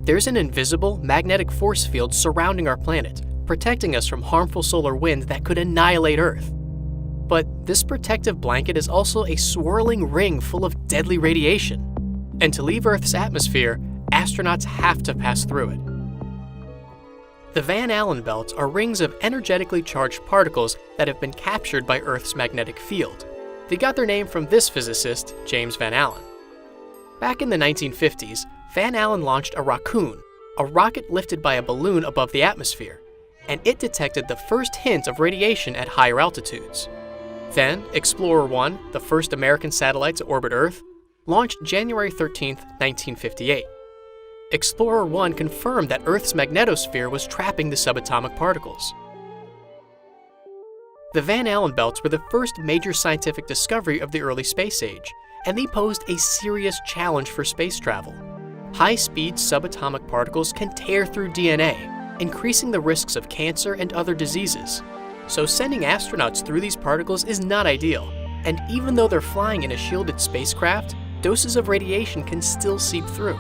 There's an invisible magnetic force field surrounding our planet, protecting us from harmful solar wind that could annihilate Earth. But this protective blanket is also a swirling ring full of deadly radiation. And to leave Earth's atmosphere, astronauts have to pass through it. The Van Allen belts are rings of energetically charged particles that have been captured by Earth's magnetic field. They got their name from this physicist, James Van Allen. Back in the 1950s, Van Allen launched a Raccoon, a rocket lifted by a balloon above the atmosphere, and it detected the first hint of radiation at higher altitudes. Then, Explorer 1, the first American satellite to orbit Earth, launched January 13, 1958. Explorer 1 confirmed that Earth's magnetosphere was trapping the subatomic particles. The Van Allen belts were the first major scientific discovery of the early space age, and they posed a serious challenge for space travel. High-speed subatomic particles can tear through DNA, increasing the risks of cancer and other diseases. So sending astronauts through these particles is not ideal, and even though they're flying in a shielded spacecraft, doses of radiation can still seep through.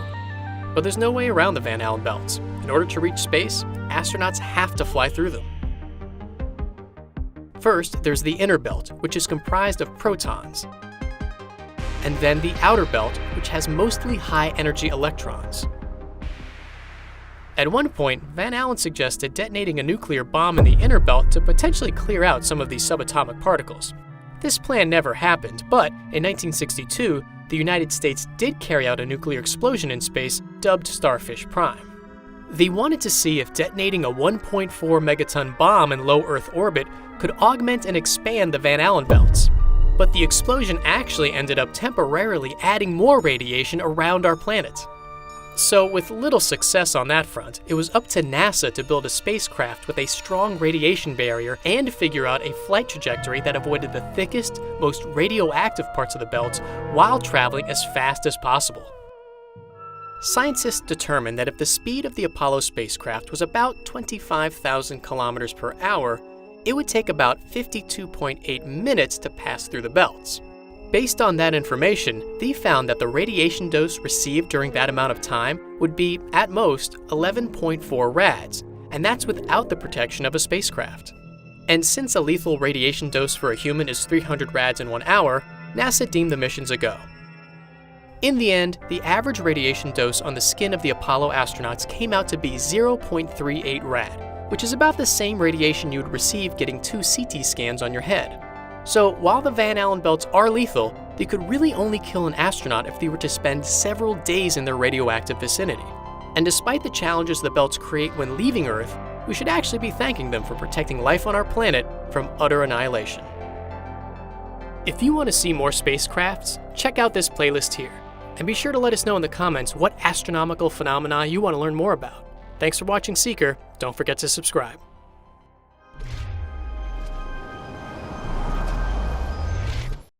But there's no way around the Van Allen belts. In order to reach space, astronauts have to fly through them. First, there's the inner belt, which is comprised of protons. And then the outer belt, which has mostly high-energy electrons. At one point, Van Allen suggested detonating a nuclear bomb in the inner belt to potentially clear out some of these subatomic particles. This plan never happened, but in 1962, the United States did carry out a nuclear explosion in space dubbed Starfish Prime. They wanted to see if detonating a 1.4 megaton bomb in low Earth orbit could augment and expand the Van Allen belts. But the explosion actually ended up temporarily adding more radiation around our planet. So with little success on that front, it was up to NASA to build a spacecraft with a strong radiation barrier and figure out a flight trajectory that avoided the thickest, most radioactive parts of the belt while traveling as fast as possible. Scientists determined that if the speed of the Apollo spacecraft was about 25,000 kilometers per hour, it would take about 52.8 minutes to pass through the belts. Based on that information, they found that the radiation dose received during that amount of time would be, at most, 11.4 rads, and that's without the protection of a spacecraft. And since a lethal radiation dose for a human is 300 rads in 1 hour, NASA deemed the missions a go. In the end, the average radiation dose on the skin of the Apollo astronauts came out to be 0.38 rad, which is about the same radiation you would receive getting 2 CT scans on your head. So while the Van Allen belts are lethal, they could really only kill an astronaut if they were to spend several days in their radioactive vicinity. And despite the challenges the belts create when leaving Earth, we should actually be thanking them for protecting life on our planet from utter annihilation. If you want to see more spacecrafts, check out this playlist here. And be sure to let us know in the comments what astronomical phenomena you want to learn more about. Thanks for watching Seeker. Don't forget to subscribe.